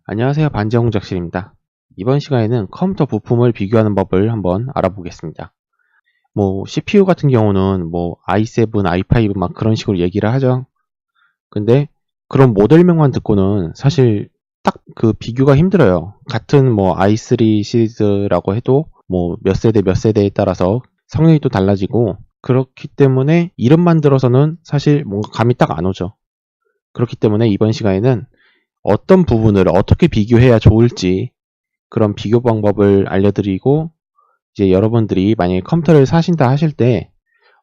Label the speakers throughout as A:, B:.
A: 안녕하세요. 반지영 작실입니다. 이번 시간에는 컴퓨터 부품을 비교하는 법을 한번 알아보겠습니다. CPU 같은 경우는 i7, i5 막 그런 식으로 얘기를 하죠. 근데 그런 모델명만 듣고는 사실 딱 그 비교가 힘들어요. 같은 i3 시리즈라고 해도 몇 세대 몇 세대에 따라서 성능이 또 달라지고, 그렇기 때문에 이름만 들어서는 사실 뭔가 감이 딱 안 오죠. 그렇기 때문에 이번 시간에는 어떤 부분을 어떻게 비교해야 좋을지 그런 비교 방법을 알려드리고, 이제 여러분들이 만약에 컴퓨터를 사신다 하실 때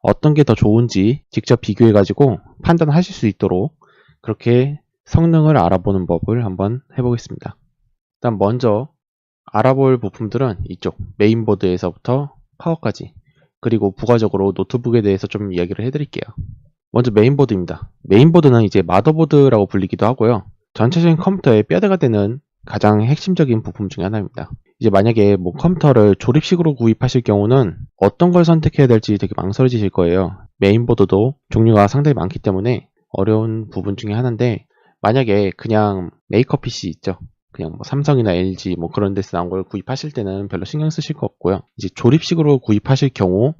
A: 어떤 게 더 좋은지 직접 비교해 가지고 판단하실 수 있도록 그렇게 성능을 알아보는 법을 한번 해보겠습니다. 일단 먼저 알아볼 부품들은 이쪽 메인보드에서부터 파워까지, 그리고 부가적으로 노트북에 대해서 좀 이야기를 해드릴게요. 먼저 메인보드입니다. 메인보드는 이제 마더보드라고 불리기도 하고요, 전체적인 컴퓨터의 뼈대가 되는 가장 핵심적인 부품 중에 하나입니다. 이제 만약에 컴퓨터를 조립식으로 구입하실 경우는 어떤 걸 선택해야 될지 되게 망설여지실 거예요. 메인보드도 종류가 상당히 많기 때문에 어려운 부분 중에 하나인데, 만약에 그냥 메이커 PC 있죠, 그냥 삼성이나 LG 그런 데서 나온 걸 구입하실 때는 별로 신경 쓰실 거 없고요. 이제 조립식으로 구입하실 경우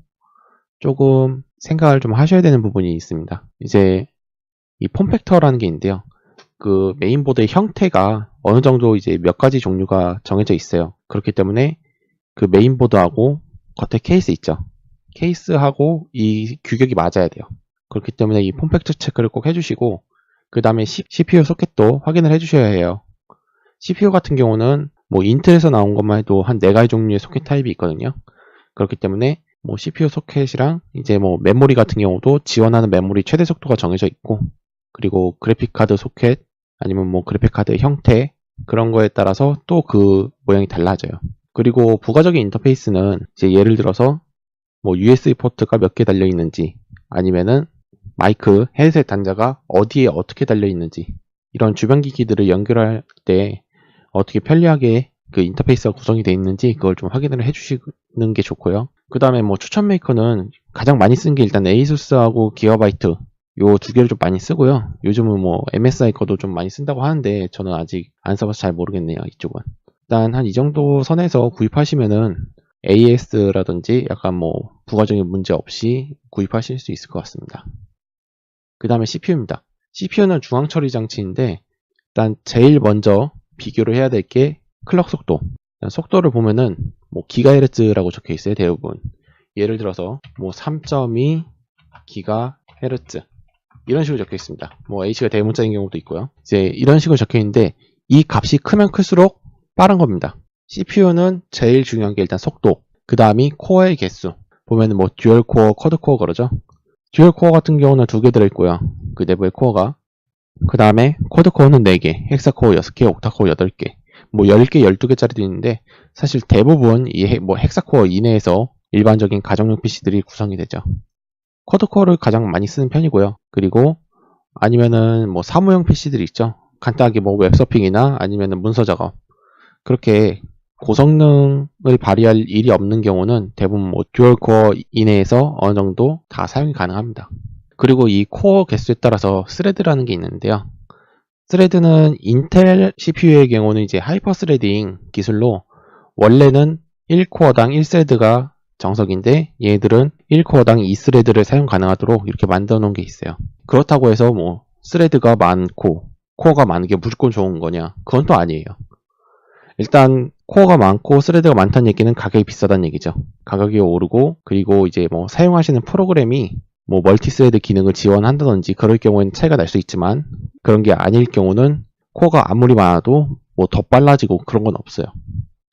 A: 조금 생각을 좀 하셔야 되는 부분이 있습니다. 이제 이 폼팩터라는 게 있는데요, 그 메인보드의 형태가 어느 정도 이제 몇 가지 종류가 정해져 있어요. 그렇기 때문에 그 메인보드하고 겉에 케이스 있죠, 케이스하고 이 규격이 맞아야 돼요. 그렇기 때문에 이 폼팩터 체크를 꼭 해주시고, 그 다음에 CPU 소켓도 확인을 해주셔야 해요. CPU 같은 경우는 인텔에서 나온 것만 해도 한 4가지 종류의 소켓 타입이 있거든요. 그렇기 때문에 CPU 소켓이랑 이제 메모리 같은 경우도 지원하는 메모리 최대 속도가 정해져 있고, 그리고 그래픽카드 소켓 아니면 그래픽카드의 형태, 그런 거에 따라서 또 그 모양이 달라져요. 그리고 부가적인 인터페이스는 이제 예를 들어서 USB 포트가 몇 개 달려 있는지, 아니면은 마이크, 헤드셋 단자가 어디에 어떻게 달려 있는지, 이런 주변 기기들을 연결할 때 어떻게 편리하게 그 인터페이스가 구성이 되어 있는지 그걸 좀 확인을 해주시는 게 좋고요. 그 다음에 추천 메이커는 가장 많이 쓴 게 일단 에이수스하고 기가바이트, 요 두 개를 좀 많이 쓰고요. 요즘은 MSI 거도 좀 많이 쓴다고 하는데 저는 아직 안 써봐서 잘 모르겠네요, 이쪽은. 일단 한 이 정도 선에서 구입하시면은 AS라든지 약간 부가적인 문제 없이 구입하실 수 있을 것 같습니다. 그 다음에 CPU입니다. CPU는 중앙 처리 장치인데, 일단 제일 먼저 비교를 해야 될 게 클럭 속도. 속도를 보면은 기가헤르츠라고 적혀 있어요, 대부분. 예를 들어서 3.2 기가헤르츠 이런 식으로 적혀 있습니다. H가 대문자인 경우도 있고요. 이제 이런 식으로 적혀 있는데, 이 값이 크면 클수록 빠른 겁니다. CPU는 제일 중요한 게 일단 속도, 그 다음이 코어의 개수. 보면은 듀얼 코어, 쿼드 코어 그러죠. 듀얼 코어 같은 경우는 2개 들어있고요, 그 내부의 코어가. 그 다음에 쿼드 코어는 4개, 헥사 코어 6개, 옥타 코어 8개, 10개, 12개짜리도 있는데, 사실 대부분 이 헥사 코어 이내에서 일반적인 가정용 PC들이 구성이 되죠. 쿼드 코어를 가장 많이 쓰는 편이고요. 그리고 아니면은 사무용 PC들이 있죠. 간단하게 웹서핑이나 아니면은 문서 작업, 그렇게 고성능을 발휘할 일이 없는 경우는 대부분 듀얼 코어 이내에서 어느 정도 다 사용이 가능합니다. 그리고 이 코어 개수에 따라서 스레드라는 게 있는데요. 스레드는 인텔 CPU의 경우는 이제 하이퍼 스레딩 기술로 원래는 1코어당 1스레드가 정석인데, 얘들은 1코어당 2스레드를 사용 가능하도록 이렇게 만들어 놓은 게 있어요. 그렇다고 해서 스레드가 많고 코어가 많은 게 무조건 좋은 거냐? 그건 또 아니에요. 일단 코어가 많고 스레드가 많다는 얘기는 가격이 비싸다는 얘기죠. 가격이 오르고, 그리고 이제 사용하시는 프로그램이 멀티스레드 기능을 지원한다든지 그럴 경우에는 차이가 날 수 있지만, 그런 게 아닐 경우는 코어가 아무리 많아도 더 빨라지고 그런 건 없어요.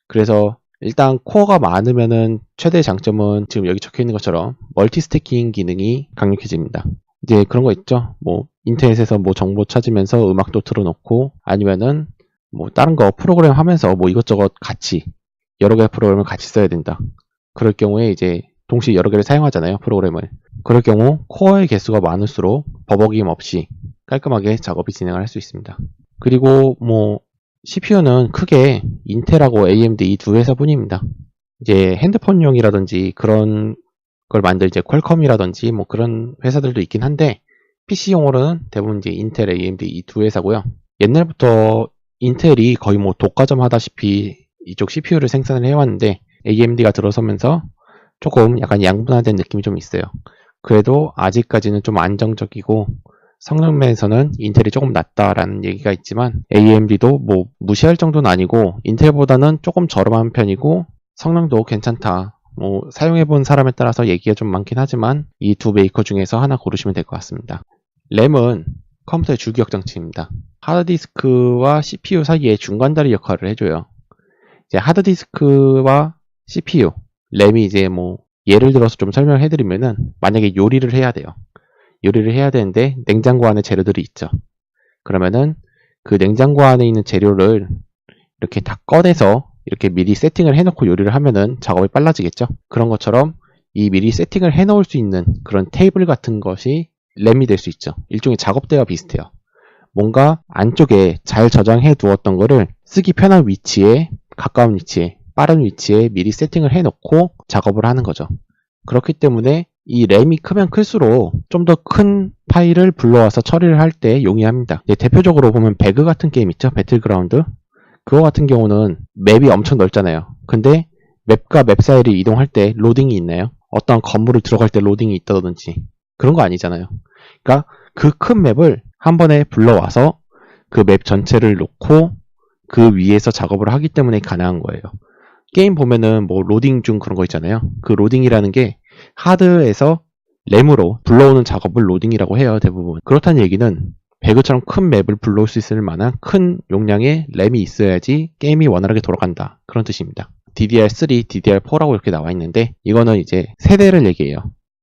A: 그래서 일단 코어가 많으면은 최대 장점은 지금 여기 적혀 있는 것처럼 멀티 스태킹 기능이 강력해집니다. 이제 그런 거 있죠. 인터넷에서 정보 찾으면서 음악도 틀어놓고, 아니면은 다른 거 프로그램 하면서 이것저것 같이 여러 개의 프로그램을 같이 써야 된다. 그럴 경우에 이제 동시에 여러 개를 사용하잖아요, 프로그램을. 그럴 경우 코어의 개수가 많을수록 버벅임 없이 깔끔하게 작업이 진행을 할 수 있습니다. 그리고 CPU는 크게 인텔하고 AMD 이 두 회사뿐입니다. 이제 핸드폰용이라든지 그런 걸 만들 이제 퀄컴이라든지 그런 회사들도 있긴 한데, PC용으로는 대부분 이제 인텔, AMD 이 두 회사고요. 옛날부터 인텔이 거의 뭐 독과점 하다시피 이쪽 CPU를 생산을 해왔는데 AMD가 들어서면서 조금 약간 양분화된 느낌이 좀 있어요. 그래도 아직까지는 좀 안정적이고 성능 면에서는 인텔이 조금 낫다라는 얘기가 있지만 AMD도 뭐 무시할 정도는 아니고 인텔보다는 조금 저렴한 편이고 성능도 괜찮다. 뭐 사용해본 사람에 따라서 얘기가 좀 많긴 하지만 이 두 메이커 중에서 하나 고르시면 될 것 같습니다. 램은 컴퓨터의 주기억 장치입니다. 하드디스크와 CPU 사이에 중간다리 역할을 해줘요. 이제 하드디스크와 CPU, 램이 이제 뭐 예를 들어서 좀 설명해드리면은 만약에 요리를 해야 돼요. 요리를 해야 되는데 냉장고 안에 재료들이 있죠. 그러면은 그 냉장고 안에 있는 재료를 이렇게 다 꺼내서 이렇게 미리 세팅을 해놓고 요리를 하면은 작업이 빨라지겠죠. 그런 것처럼 이 미리 세팅을 해놓을 수 있는 그런 테이블 같은 것이 램이 될 수 있죠. 일종의 작업대와 비슷해요. 뭔가 안쪽에 잘 저장해 두었던 거를 쓰기 편한 위치에, 가까운 위치에, 빠른 위치에 미리 세팅을 해놓고 작업을 하는 거죠. 그렇기 때문에 이 램이 크면 클수록 좀 더 큰 파일을 불러와서 처리를 할 때 용이합니다. 대표적으로 보면 배그 같은 게임 있죠? 배틀그라운드. 그거 같은 경우는 맵이 엄청 넓잖아요. 근데 맵과 맵 사이를 이동할 때 로딩이 있나요? 어떤 건물을 들어갈 때 로딩이 있다든지 그런 거 아니잖아요. 그러니까 그 큰 맵을 한 번에 불러와서 그 맵 전체를 놓고 그 위에서 작업을 하기 때문에 가능한 거예요. 게임 보면은 뭐 로딩 중 그런 거 있잖아요. 그 로딩이라는 게 하드에서 램으로 불러오는 작업을 로딩이라고 해요, 대부분. 그렇다는 얘기는 배그처럼 큰 맵을 불러올 수 있을 만한 큰 용량의 램이 있어야지 게임이 원활하게 돌아간다. 그런 뜻입니다. DDR3, DDR4라고 이렇게 나와 있는데 이거는 이제 세대를 얘기해요.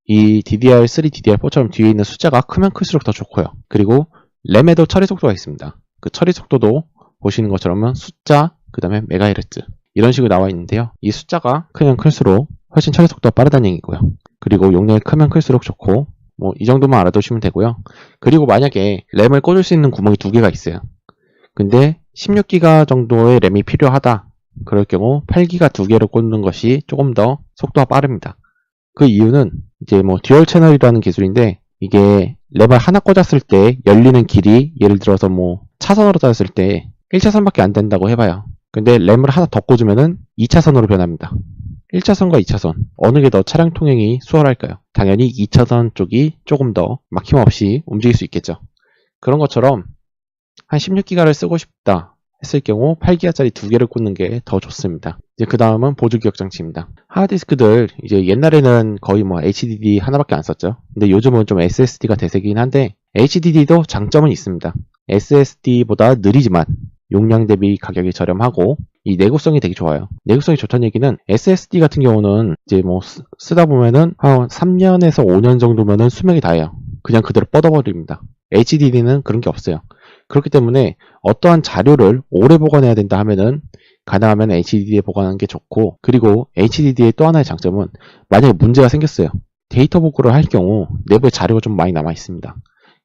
A: 이 DDR3, DDR4처럼 뒤에 있는 숫자가 크면 클수록 더 좋고요. 그리고 램에도 처리 속도가 있습니다. 그 처리 속도도 보시는 것처럼 숫자, 그 다음에 메가헤르츠 이런 식으로 나와 있는데요. 이 숫자가 크면 클수록 훨씬 처리 속도가 빠르다는 얘기고요. 그리고 용량이 크면 클수록 좋고 뭐 이 정도만 알아두시면 되고요. 그리고 만약에 램을 꽂을 수 있는 구멍이 두 개가 있어요. 근데 16기가 정도의 램이 필요하다. 그럴 경우 8기가 두 개를 꽂는 것이 조금 더 속도가 빠릅니다. 그 이유는 이제 뭐 듀얼 채널이라는 기술인데 이게 램을 하나 꽂았을 때 열리는 길이 예를 들어서 뭐 차선으로 따졌을 때 1차선밖에 안 된다고 해봐요. 근데 램을 하나 더 꽂으면은 2차선으로 변합니다. 1차선과 2차선 어느 게 더 차량 통행이 수월할까요? 당연히 2차선 쪽이 조금 더 막힘없이 움직일 수 있겠죠. 그런 것처럼 한 16기가를 쓰고 싶다 했을 경우 8기가짜리 두 개를 꽂는 게 더 좋습니다. 이제 그 다음은 보조 기억 장치입니다. 하드디스크들 이제 옛날에는 거의 뭐 HDD 하나밖에 안 썼죠. 근데 요즘은 좀 SSD가 대세긴 한데 HDD도 장점은 있습니다. SSD보다 느리지만 용량 대비 가격이 저렴하고 이 내구성이 되게 좋아요. 내구성이 좋다는 얘기는 SSD 같은 경우는 이제 뭐 쓰다 보면은 한 3년에서 5년 정도면은 수명이 다해요. 그냥 그대로 뻗어버립니다. HDD는 그런 게 없어요. 그렇기 때문에 어떠한 자료를 오래 보관해야 된다 하면은 가능하면 HDD에 보관하는 게 좋고, 그리고 HDD의 또 하나의 장점은 만약에 문제가 생겼어요. 데이터 복구를 할 경우 내부에 자료가 좀 많이 남아 있습니다.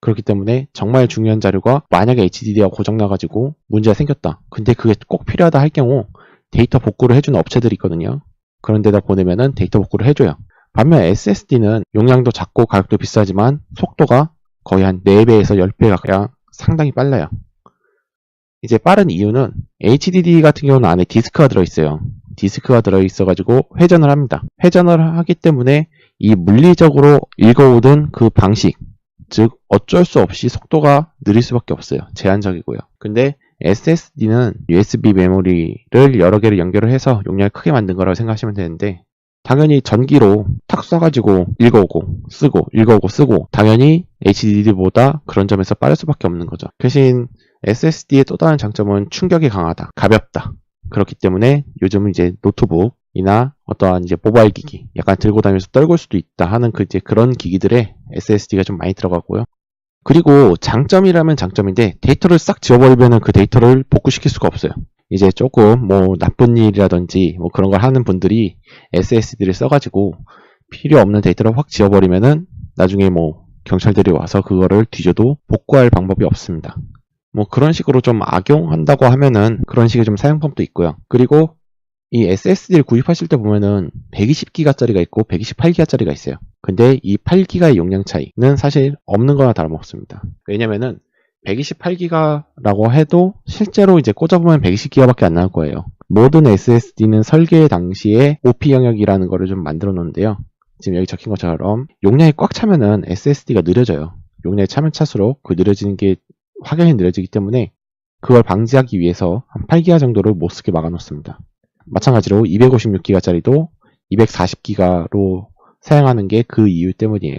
A: 그렇기 때문에 정말 중요한 자료가 만약에 HDD가 고장나가지고 문제가 생겼다. 근데 그게 꼭 필요하다 할 경우 데이터 복구를 해주는 업체들이 있거든요. 그런 데다 보내면은 데이터 복구를 해줘요. 반면 SSD는 용량도 작고 가격도 비싸지만 속도가 거의 한 4배에서 10배가 상당히 빨라요. 이제 빠른 이유는 HDD 같은 경우는 안에 디스크가 들어있어요. 디스크가 들어있어가지고 회전을 합니다. 회전을 하기 때문에 이 물리적으로 읽어오던 그 방식, 즉 어쩔 수 없이 속도가 느릴 수밖에 없어요. 제한적이고요. 근데 SSD는 USB 메모리를 여러 개를 연결을 해서 용량을 크게 만든 거라고 생각하시면 되는데 당연히 전기로 탁 쏴가지고 읽어오고 쓰고 읽어오고 쓰고 당연히 HDD보다 그런 점에서 빠를 수밖에 없는 거죠. 대신 SSD의 또 다른 장점은 충격이 강하다, 가볍다. 그렇기 때문에 요즘은 이제 노트북이나 어떠한 이제 모바일 기기, 약간 들고 다니면서 떨굴 수도 있다 하는 그런 기기들에 SSD가 좀 많이 들어가고요. 그리고 장점이라면 장점인데 데이터를 싹 지워버리면 그 데이터를 복구시킬 수가 없어요. 이제 조금 뭐 나쁜 일이라든지 뭐 그런 걸 하는 분들이 SSD를 써가지고 필요 없는 데이터를 확 지워버리면은 나중에 뭐 경찰들이 와서 그거를 뒤져도 복구할 방법이 없습니다. 뭐 그런 식으로 좀 악용한다고 하면은 그런 식의 좀 사용법도 있고요. 그리고 이 SSD를 구입하실 때 보면은 120기가짜리가 있고 128기가짜리가 있어요. 근데 이 8기가의 용량 차이는 사실 없는 거나 다름없습니다. 왜냐면은 128기가라고 해도 실제로 이제 꽂아보면 120기가밖에 안 나올 거예요. 모든 SSD는 설계 당시에 OP 영역이라는 거를 좀 만들어 놓는데요. 지금 여기 적힌 것처럼 용량이 꽉 차면은 SSD가 느려져요. 용량이 차면 차수록 그 느려지는 게 확연히 느려지기 때문에 그걸 방지하기 위해서 한 8기가 정도를 못 쓰게 막아 놓습니다. 마찬가지로 256기가짜리도 240기가로 사용하는 게 그 이유 때문이에요.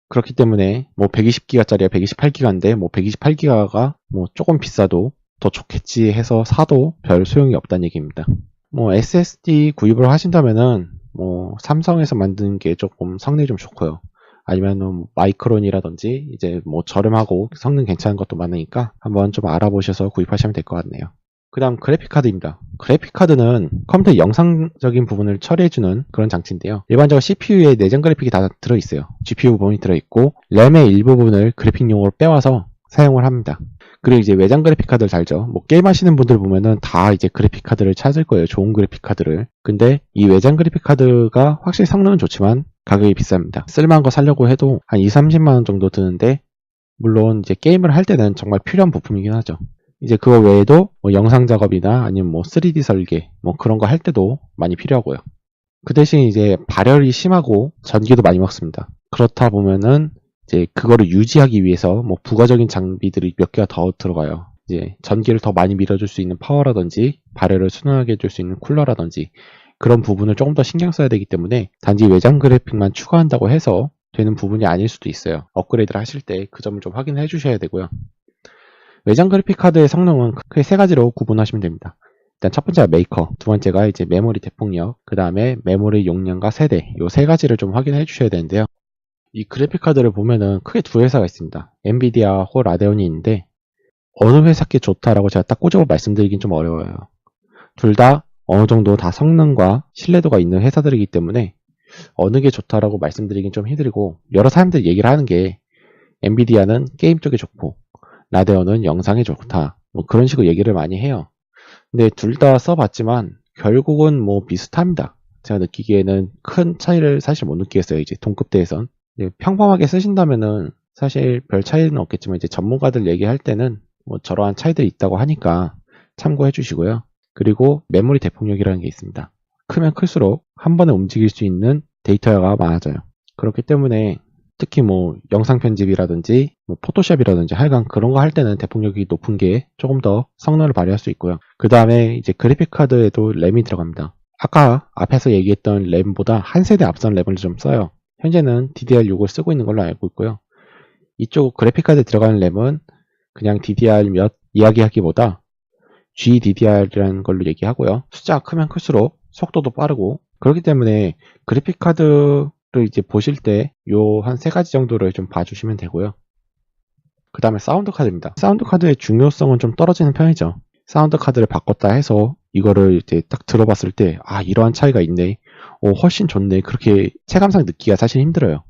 A: 그렇기 때문에 뭐 120기가짜리가 128기가인데 뭐 128기가가 뭐 조금 비싸도 더 좋겠지 해서 사도 별 소용이 없다는 얘기입니다. 뭐 SSD 구입을 하신다면은 뭐 삼성에서 만드는 게 조금 성능이 좀 좋고요. 아니면은 마이크론이라든지 이제 뭐 저렴하고 성능 괜찮은 것도 많으니까 한번 좀 알아보셔서 구입하시면 될 것 같네요. 그 다음 그래픽카드입니다. 그래픽카드는 컴퓨터 영상적인 부분을 처리해주는 그런 장치인데요. 일반적으로 CPU에 내장 그래픽이 다 들어있어요. GPU 부분이 들어있고 램의 일부분을 그래픽용으로 빼와서 사용을 합니다. 그리고 이제 외장 그래픽카드를 달죠. 뭐 게임 하시는 분들 보면은 다 이제 그래픽카드를 찾을 거예요. 좋은 그래픽카드를. 근데 이 외장 그래픽카드가 확실히 성능은 좋지만 가격이 비쌉니다. 쓸만한 거 사려고 해도 한 2, 30만원 정도 드는데 물론 이제 게임을 할 때는 정말 필요한 부품이긴 하죠. 이제 그거 외에도 뭐 영상 작업이나 아니면 뭐 3D 설계 뭐 그런 거 할 때도 많이 필요하고요. 그 대신 이제 발열이 심하고 전기도 많이 먹습니다. 그렇다 보면은 이제 그거를 유지하기 위해서 뭐 부가적인 장비들이 몇 개가 더 들어가요. 이제 전기를 더 많이 밀어줄 수 있는 파워라든지 발열을 순환하게 해줄 수 있는 쿨러라든지 그런 부분을 조금 더 신경 써야 되기 때문에 단지 외장 그래픽만 추가한다고 해서 되는 부분이 아닐 수도 있어요. 업그레이드를 하실 때 그 점을 좀 확인해 주셔야 되고요. 외장 그래픽 카드의 성능은 크게 세 가지로 구분하시면 됩니다. 일단 첫 번째가 메이커, 두 번째가 이제 메모리 대폭력, 그 다음에 메모리 용량과 세대, 요 세 가지를 좀 확인해 주셔야 되는데요. 이 그래픽 카드를 보면은 크게 두 회사가 있습니다. 엔비디아하고 라데온이 있는데 어느 회사께 좋다라고 제가 딱 꼬집어 말씀드리긴 좀 어려워요. 둘 다 어느 정도 다 성능과 신뢰도가 있는 회사들이기 때문에 어느 게 좋다라고 말씀드리긴 좀 힘들고 여러 사람들이 얘기를 하는 게 엔비디아는 게임 쪽에 좋고 라데온은 영상에 좋다. 뭐 그런 식으로 얘기를 많이 해요. 근데 둘 다 써봤지만 결국은 뭐 비슷합니다. 제가 느끼기에는 큰 차이를 사실 못 느끼겠어요. 이제 동급대에선. 평범하게 쓰신다면은 사실 별 차이는 없겠지만 이제 전문가들 얘기할 때는 뭐 저러한 차이들이 있다고 하니까 참고해 주시고요. 그리고 메모리 대폭력이라는 게 있습니다. 크면 클수록 한 번에 움직일 수 있는 데이터가 많아져요. 그렇기 때문에 특히 뭐 영상 편집이라든지 뭐 포토샵이라든지 하여간 그런 거 할 때는 대폭력이 높은 게 조금 더 성능을 발휘할 수 있고요. 그 다음에 이제 그래픽 카드에도 램이 들어갑니다. 아까 앞에서 얘기했던 램보다 한 세대 앞선 램을 좀 써요. 현재는 DDR6을 쓰고 있는 걸로 알고 있고요. 이쪽 그래픽 카드에 들어가는 램은 그냥 DDR 몇 이야기하기보다 GDDR이라는 걸로 얘기하고요. 숫자가 크면 클수록 속도도 빠르고 그렇기 때문에 그래픽 카드를 이제 보실 때 요 한 세 가지 정도를 좀 봐주시면 되고요. 그 다음에 사운드 카드입니다. 사운드 카드의 중요성은 좀 떨어지는 편이죠. 사운드 카드를 바꿨다 해서 이거를 이제 딱 들어봤을 때 아 이러한 차이가 있네. 훨씬 좋네. 그렇게 체감상 느끼기가 사실 힘들어요.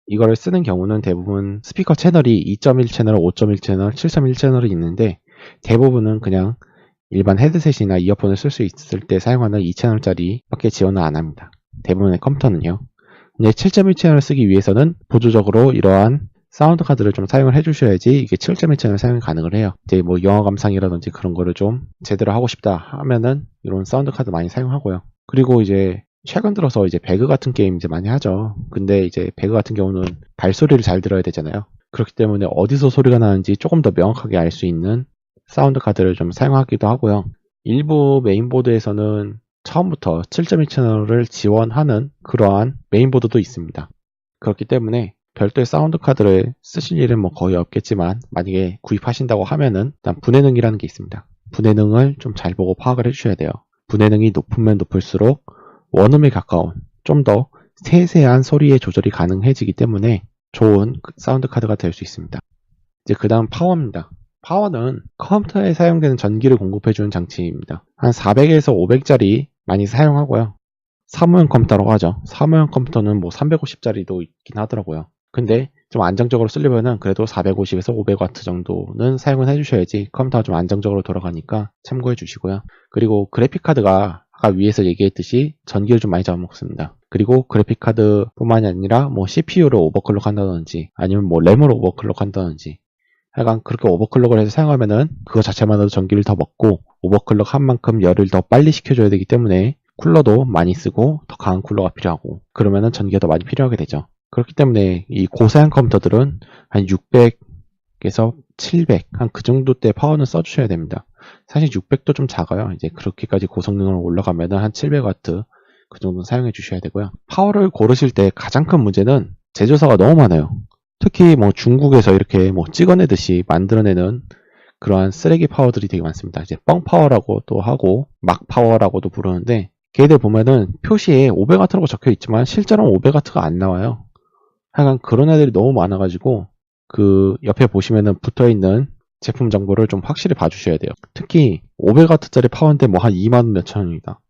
A: 이거를 쓰는 경우는 대부분 스피커 채널이 2.1 채널, 5.1 채널, 7.1 채널이 있는데 대부분은 그냥 일반 헤드셋이나 이어폰을 쓸 수 있을 때 사용하는 2채널짜리 밖에 지원을 안 합니다. 대부분의 컴퓨터는요. 근데 7.1 채널을 쓰기 위해서는 보조적으로 이러한 사운드 카드를 좀 사용을 해주셔야지 이게 7.1 채널 사용이 가능을 해요. 이제 뭐 영화 감상이라든지 그런 거를 좀 제대로 하고 싶다 하면은 이런 사운드 카드 많이 사용하고요. 그리고 이제 최근 들어서 이제 배그 같은 게임 이제 많이 하죠. 근데 이제 배그 같은 경우는 발소리를 잘 들어야 되잖아요. 그렇기 때문에 어디서 소리가 나는지 조금 더 명확하게 알 수 있는 사운드 카드를 좀 사용하기도 하고요. 일부 메인보드에서는 처음부터 7.1 채널을 지원하는 그러한 메인보드도 있습니다. 그렇기 때문에 별도의 사운드 카드를 쓰실 일은 뭐 거의 없겠지만 만약에 구입하신다고 하면은 일단 분해능이라는 게 있습니다. 분해능을 좀 잘 보고 파악을 해주셔야 돼요. 분해능이 높으면 높을수록 원음에 가까운 좀 더 세세한 소리의 조절이 가능해지기 때문에 좋은 사운드 카드가 될 수 있습니다. 이제 그 다음 파워입니다. 파워는 컴퓨터에 사용되는 전기를 공급해주는 장치입니다. 한 400에서 500짜리 많이 사용하고요. 사무용 컴퓨터라고 하죠. 사무용 컴퓨터는 뭐 350짜리도 있긴 하더라고요. 근데 좀 안정적으로 쓰려면은 그래도 450에서 500W 정도는 사용을 해주셔야지 컴퓨터가 좀 안정적으로 돌아가니까 참고해 주시고요. 그리고 그래픽카드가 아까 위에서 얘기했듯이 전기를 좀 많이 잡아먹습니다. 그리고 그래픽카드 뿐만이 아니라 뭐 CPU를 오버클럭 한다든지 아니면 뭐 램을 오버클럭 한다든지 하여간 그렇게 오버클럭을 해서 사용하면은 그거 자체만으로도 전기를 더 먹고 오버클럭 한 만큼 열을 더 빨리 식혀줘야 되기 때문에 쿨러도 많이 쓰고 더 강한 쿨러가 필요하고 그러면은 전기가 더 많이 필요하게 되죠. 그렇기 때문에 이 고사양 컴퓨터들은 한 600에서 700, 한 그 정도대 파워는 써주셔야 됩니다. 사실 600도 좀 작아요. 이제 그렇게까지 고성능으로 올라가면은 한 700W 그 정도는 사용해 주셔야 되고요. 파워를 고르실 때 가장 큰 문제는 제조사가 너무 많아요. 특히 뭐 중국에서 이렇게 뭐 찍어내듯이 만들어내는 그러한 쓰레기 파워들이 되게 많습니다. 이제 뻥 파워라고도 하고 막 파워라고도 부르는데 걔들 보면은 표시에 500W라고 적혀 있지만 실제로는 500W가 안 나와요. 하여간 그런 애들이 너무 많아가지고 그 옆에 보시면은 붙어있는 제품 정보를 좀 확실히 봐주셔야 돼요. 특히 500W짜리 파워인데 뭐 한 2만원 몇천 원입니다.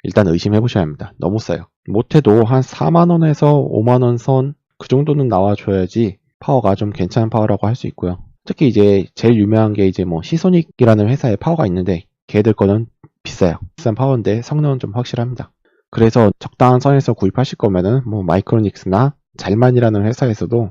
A: 일단 의심해 보셔야 합니다. 너무 싸요. 못해도 한 4만원에서 5만원 선 그 정도는 나와줘야지 파워가 좀 괜찮은 파워라고 할 수 있고요. 특히 이제 제일 유명한 게 이제 뭐 시소닉이라는 회사의 파워가 있는데 걔들 거는 비싸요. 비싼 파워인데 성능은 좀 확실합니다. 그래서 적당한 선에서 구입하실 거면은 뭐 마이크로닉스나 잘만이라는 회사에서도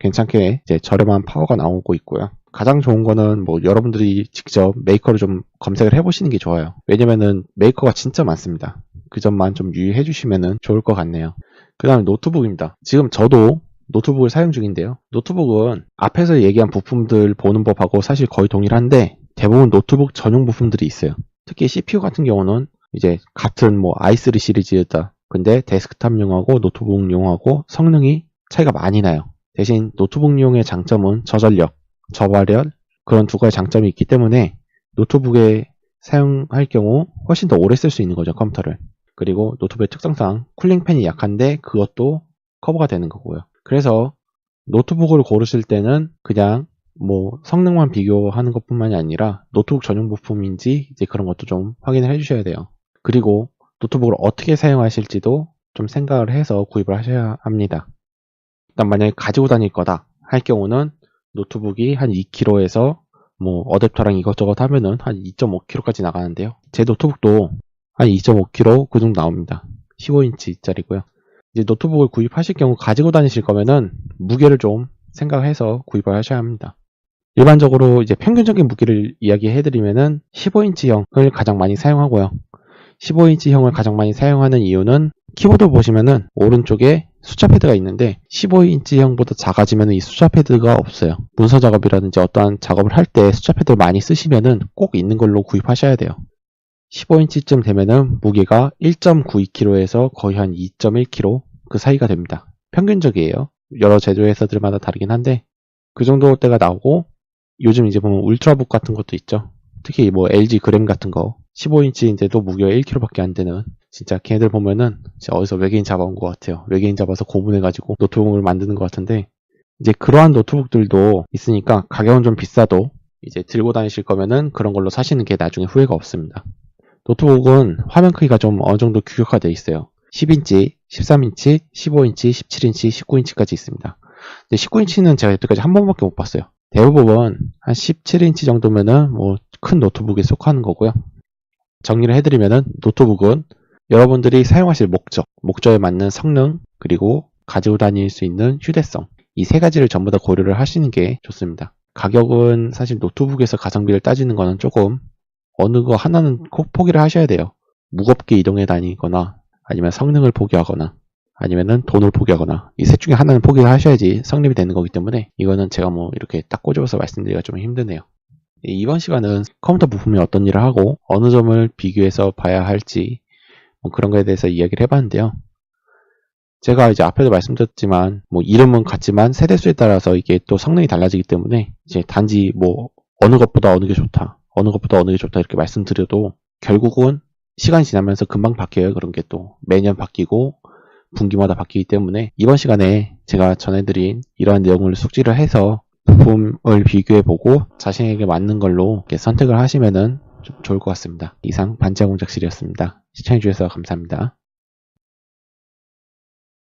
A: 괜찮게 이제 저렴한 파워가 나오고 있고요. 가장 좋은 거는 뭐 여러분들이 직접 메이커를 좀 검색을 해보시는 게 좋아요. 왜냐면은 메이커가 진짜 많습니다. 그 점만 좀 유의해 주시면은 좋을 것 같네요. 그 다음에 노트북입니다. 지금 저도 노트북을 사용 중인데요. 노트북은 앞에서 얘기한 부품들 보는 법하고 사실 거의 동일한데 대부분 노트북 전용 부품들이 있어요. 특히 CPU 같은 경우는 이제 같은 뭐 i3 시리즈다. 근데 데스크탑용하고 노트북용하고 성능이 차이가 많이 나요. 대신 노트북용의 장점은 저전력, 저발열 그런 두 가지 장점이 있기 때문에 노트북에 사용할 경우 훨씬 더 오래 쓸 수 있는 거죠, 컴퓨터를. 그리고 노트북의 특성상 쿨링팬이 약한데 그것도 커버가 되는 거고요. 그래서 노트북을 고르실 때는 그냥 뭐 성능만 비교하는 것뿐만이 아니라 노트북 전용 부품인지 이제 그런 것도 좀 확인을 해주셔야 돼요. 그리고 노트북을 어떻게 사용하실지도 좀 생각을 해서 구입을 하셔야 합니다. 일단 만약에 가지고 다닐 거다 할 경우는 노트북이 한 2kg에서 뭐 어댑터랑 이것저것 하면은 한 2.5kg까지 나가는데요. 제 노트북도 한 2.5kg 그 정도 나옵니다. 15인치짜리고요. 이제 노트북을 구입하실 경우 가지고 다니실 거면은 무게를 좀 생각해서 구입을 하셔야 합니다. 일반적으로 이제 평균적인 무게를 이야기해드리면은 15인치형을 가장 많이 사용하고요. 15인치형을 가장 많이 사용하는 이유는 키보드 보시면은 오른쪽에 숫자 패드가 있는데 15인치형보다 작아지면 이 숫자 패드가 없어요. 문서 작업이라든지 어떠한 작업을 할 때 숫자 패드를 많이 쓰시면은 꼭 있는 걸로 구입하셔야 돼요. 15인치쯤 되면은 무게가 1.92kg에서 거의 한 2.1kg 그 사이가 됩니다. 평균적이에요. 여러 제조회사들마다 다르긴 한데 그 정도 때가 나오고 요즘 이제 보면 울트라북 같은 것도 있죠. 특히 뭐 LG 그램 같은 거 15인치인데도 무게가 1kg밖에 안 되는 진짜 걔네들 보면은 진짜 어디서 외계인 잡아온 것 같아요. 외계인 잡아서 고문해가지고 노트북을 만드는 것 같은데 이제 그러한 노트북들도 있으니까 가격은 좀 비싸도 이제 들고 다니실 거면은 그런 걸로 사시는 게 나중에 후회가 없습니다. 노트북은 화면 크기가 좀 어느 정도 규격화되어 있어요. 10인치, 13인치, 15인치, 17인치, 19인치까지 있습니다. 근데 19인치는 제가 여태까지 한 번밖에 못 봤어요. 대부분 한 17인치 정도면은 뭐 큰 노트북에 속하는 거고요. 정리를 해드리면은 노트북은 여러분들이 사용하실 목적에 맞는 성능, 그리고 가지고 다닐 수 있는 휴대성 이 세 가지를 전부 다 고려를 하시는 게 좋습니다. 가격은 사실 노트북에서 가성비를 따지는 거는 조금 어느 거 하나는 꼭 포기를 하셔야 돼요. 무겁게 이동해 다니거나 아니면 성능을 포기하거나 아니면은 돈을 포기하거나 이 셋 중에 하나는 포기를 하셔야지 성립이 되는 거기 때문에 이거는 제가 뭐 이렇게 딱 꼬집어서 말씀드리기가 좀 힘드네요. 이번 시간은 컴퓨터 부품이 어떤 일을 하고 어느 점을 비교해서 봐야 할지 뭐 그런 거에 대해서 이야기를 해봤는데요. 제가 이제 앞에도 말씀드렸지만 뭐 이름은 같지만 세대수에 따라서 이게 또 성능이 달라지기 때문에 이제 단지 뭐 어느 것보다 어느 게 좋다 어느 것보다 어느 게 좋다 이렇게 말씀드려도 결국은 시간이 지나면서 금방 바뀌어요. 그런 게 또 매년 바뀌고 분기마다 바뀌기 때문에 이번 시간에 제가 전해드린 이러한 내용을 숙지를 해서 부품을 비교해보고 자신에게 맞는 걸로 이렇게 선택을 하시면은 좀 좋을 것 같습니다. 이상 반지하 공작실이었습니다. 시청해주셔서 감사합니다.